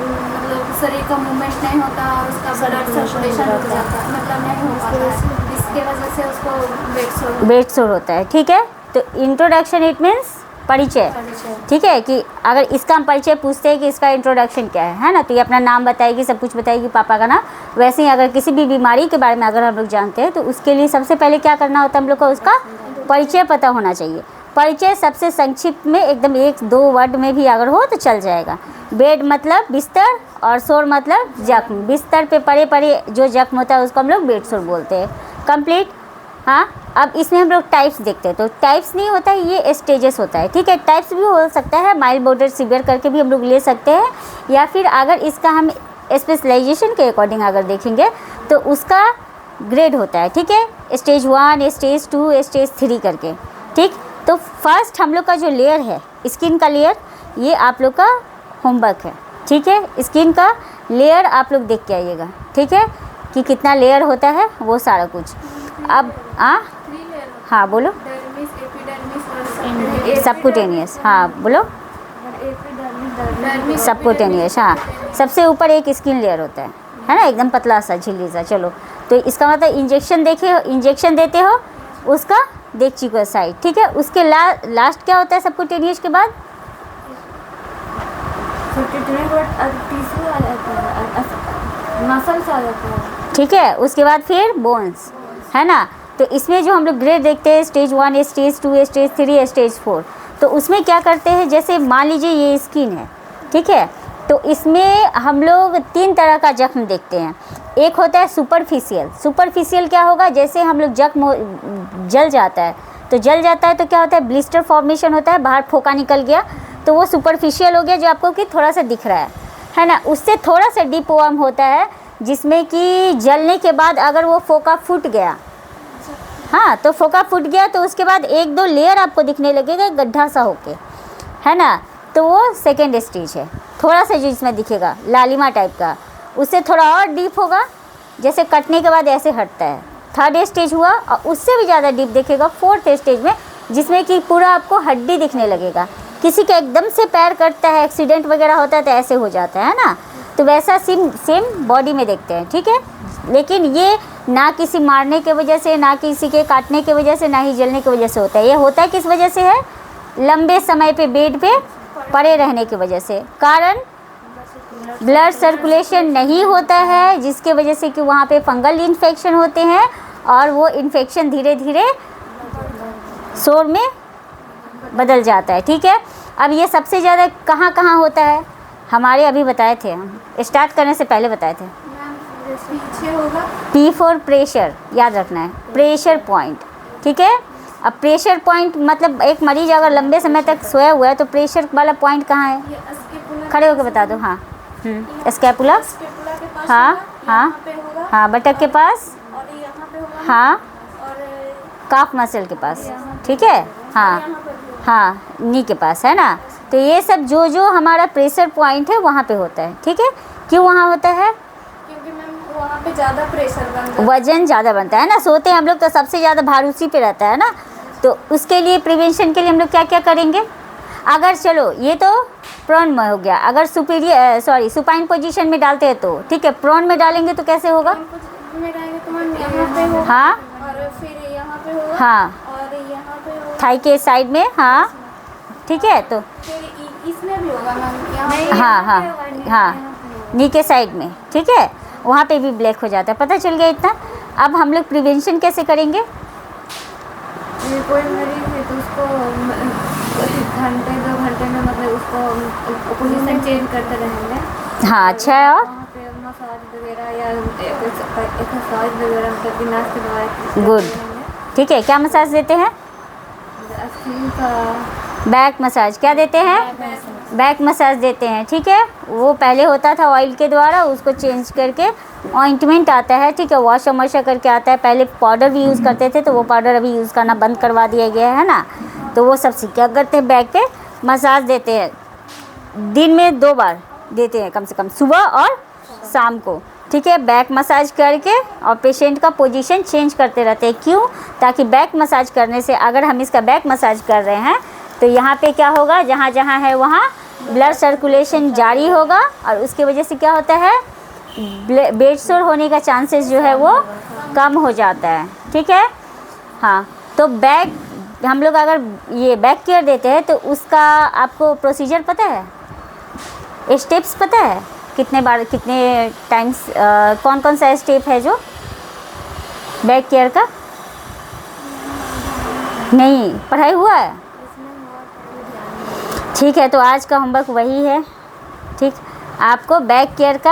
मतलब शरीर का मूवमेंट नहीं होता और उसका ब्लड सर्कुलेशन रुक जाता है, मतलब नहीं हो पाता है, इसके वजह से उसको वेट सोर होता है। ठीक है, तो इंट्रोडक्शन इट मीन्स परिचय। ठीक है, कि अगर इसका हम परिचय पूछते हैं कि इसका इंट्रोडक्शन क्या है ना, तो ये अपना नाम बताएगी, सब कुछ बताएगी, पापा का नाम। वैसे ही अगर किसी भी बीमारी के बारे में अगर हम लोग जानते हैं तो उसके लिए सबसे पहले क्या करना होता है, हम लोग को उसका परिचय पता होना चाहिए। परिचय सबसे संक्षिप्त में एकदम 1-2 वर्ड में भी अगर हो तो चल जाएगा। बेड मतलब बिस्तर और सोर मतलब जख्म। बिस्तर पे पड़े पड़े जो जख्म होता है उसको हम लोग बेड सोर बोलते हैं। कंप्लीट। हाँ, अब इसमें हम लोग टाइप्स देखते हैं, तो टाइप्स नहीं होता है, ये स्टेजेस होता है। ठीक है, टाइप्स भी हो सकता है, माइल्ड, मॉडरेट, सीवियर करके भी हम लोग ले सकते हैं, या फिर अगर इसका हम स्पेशलाइजेशन के अकॉर्डिंग अगर देखेंगे तो उसका ग्रेड होता है। ठीक है, स्टेज 1, स्टेज 2, स्टेज 3 करके। ठीक, तो फर्स्ट हम लोग का जो लेयर है स्किन का लेयर, ये आप लोग का होमवर्क है। ठीक है, स्किन का लेयर आप लोग देख के आइएगा। ठीक है, कि कितना लेयर होता है वो सारा कुछ। अब हाँ बोलो। सबक्यूटेनियस, हाँ बोलो। सबक्यूटेनियस, हाँ, सबसे ऊपर एक स्किन लेयर होता है ना, एकदम पतला सा झिल्ली सा। चलो, तो इसका मतलब इंजेक्शन देखे हो, इंजेक्शन देते हो उसका देख चुके हो साइड। ठीक है, उसके लास्ट क्या होता है सबक्यूटेनियस के बाद? मसल्स आ जाता है। ठीक है, उसके बाद फिर बोन्स, है ना। तो इसमें जो हम लोग ग्रेड देखते हैं, स्टेज 1, स्टेज 2, स्टेज 3, स्टेज 4, तो उसमें क्या करते हैं, जैसे मान लीजिए ये स्किन है। ठीक है, तो इसमें हम लोग 3 तरह का जख्म देखते हैं। एक होता है सुपरफिशियल। सुपरफिशियल क्या होगा, जैसे हम लोग जख्म जल जाता है, तो जल जाता है तो क्या होता है, ब्लिस्टर फॉर्मेशन होता है, बाहर फोका निकल गया, तो वो सुपरफिशियल हो गया, जो आपको कि थोड़ा सा दिख रहा है ना। उससे थोड़ा सा डीप वर्म होता है, जिसमें कि जलने के बाद अगर वो फोका फूट गया, हाँ, तो फोका फूट गया तो उसके बाद 1-2 लेयर आपको दिखने लगेगा गड्ढा सा होके, है ना, तो वो सेकेंड स्टेज है। थोड़ा सा जो इसमें दिखेगा लालिमा टाइप का, उससे थोड़ा और डीप होगा, जैसे कटने के बाद ऐसे हटता है। थर्ड स्टेज हुआ, और उससे भी ज़्यादा डीप दिखेगा फोर्थ स्टेज में, जिसमें कि पूरा आपको हड्डी दिखने लगेगा। किसी का एकदम से पैर कटता है, एक्सीडेंट वगैरह होता है तो ऐसे हो जाता है ना, तो वैसा सेम बॉडी में देखते हैं। ठीक है, लेकिन ये ना किसी मारने के वजह से, ना किसी के काटने की वजह से, ना ही जलने की वजह से होता है। ये होता है किस वजह से है, लंबे समय पे बेड पे पड़े रहने की वजह से। कारण ब्लड सर्कुलेशन नहीं होता है, जिसके वजह से कि वहाँ पे फंगल इन्फेक्शन होते हैं, और वो इन्फेक्शन धीरे धीरे सोर में बदल जाता है। ठीक है, अब ये सबसे ज़्यादा कहाँ कहाँ होता है, हमारे अभी बताए थे, हम स्टार्ट करने से पहले बताए थे। पीछे होगा P फॉर प्रेशर, याद रखना है, प्रेशर पॉइंट। ठीक है, अब प्रेशर पॉइंट मतलब एक मरीज अगर लंबे समय तक सोया हुआ है तो प्रेशर वाला पॉइंट कहाँ है, खड़े होकर बता दो। हाँ, स्कैपुला, हाँ हाँ हाँ, बटक के पास, हाँ, काफ मसल के पास। ठीक है, हाँ हाँ, नी के पास, है ना। तो ये सब जो जो हमारा प्रेशर पॉइंट है वहाँ पे होता है। ठीक है, क्यों वहाँ होता है, क्योंकि मैम वहाँ पे ज़्यादा प्रेशर बनता है, वजन ज़्यादा बनता है ना, सोते हैं हम लोग तो सबसे ज़्यादा भार उसी पे रहता है ना। तो उसके लिए प्रिवेंशन के लिए हम लोग क्या क्या करेंगे, अगर चलो ये तो प्रोन में हो गया, अगर सुपाइन पोजीशन में डालते हैं तो ठीक है, प्रोन में डालेंगे तो कैसे होगा, में रहेंगे तो हम यहाँ पे होगा, हाँ और फिर यहाँ पे होगा, हाँ, और यहाँ पे होगा, थाई के साइड में, हाँ ठीक है, तो फिर इसमें भी होगा मैम, यहाँ हाँ हाँ हाँ, नी के साइड में। ठीक है, वहाँ पे भी ब्लैक हो जाता है, पता चल गया इतना। अब हम लोग प्रिवेंशन कैसे करेंगे, कोई मरीज है तो उसको घंटे 2 घंटे में मतलब उसको पोजीशन चेंज करते रहेंगे। हाँ, अच्छा है, और वहाँ पे मसाज वगैरह या एक्सरसाइज वगैरह मतलब बिना के दवाई। गुड, ठीक है, क्या मसाज देते हैं, स्किन का बैक मसाज, क्या देते हैं, बैक मसाज देते हैं। ठीक है, वो पहले होता था ऑयल के द्वारा, उसको चेंज करके ऑइंटमेंट आता है। ठीक है, वॉशर मॉशर करके आता है, पहले पाउडर भी यूज़ करते थे, तो वो पाउडर अभी यूज़ करना बंद करवा दिया गया है ना। तो वो सब क्या करते हैं, बैक पे मसाज देते हैं, दिन में 2 बार देते हैं कम से कम, सुबह और शाम को। ठीक है, बैक मसाज करके और पेशेंट का पोजीशन चेंज करते रहते हैं। क्यों, ताकि बैक मसाज करने से, अगर हम इसका बैक मसाज कर रहे हैं तो यहाँ पे क्या होगा, जहाँ जहाँ है वहाँ ब्लड सर्कुलेशन जारी होगा और उसकी वजह से क्या होता है, बेड सोर होने का चांसेस जो है वो कम हो जाता है। ठीक है। हाँ, तो बैक हम लोग अगर ये बैक केयर देते हैं तो उसका आपको प्रोसीजर पता है, स्टेप्स पता है, कितने बार कितने टाइम्स कौन कौन सा स्टेप है जो बैक केयर का? नहीं पढ़ाई हुआ है। ठीक है, तो आज का होमवर्क वही है। ठीक, आपको बैक केयर का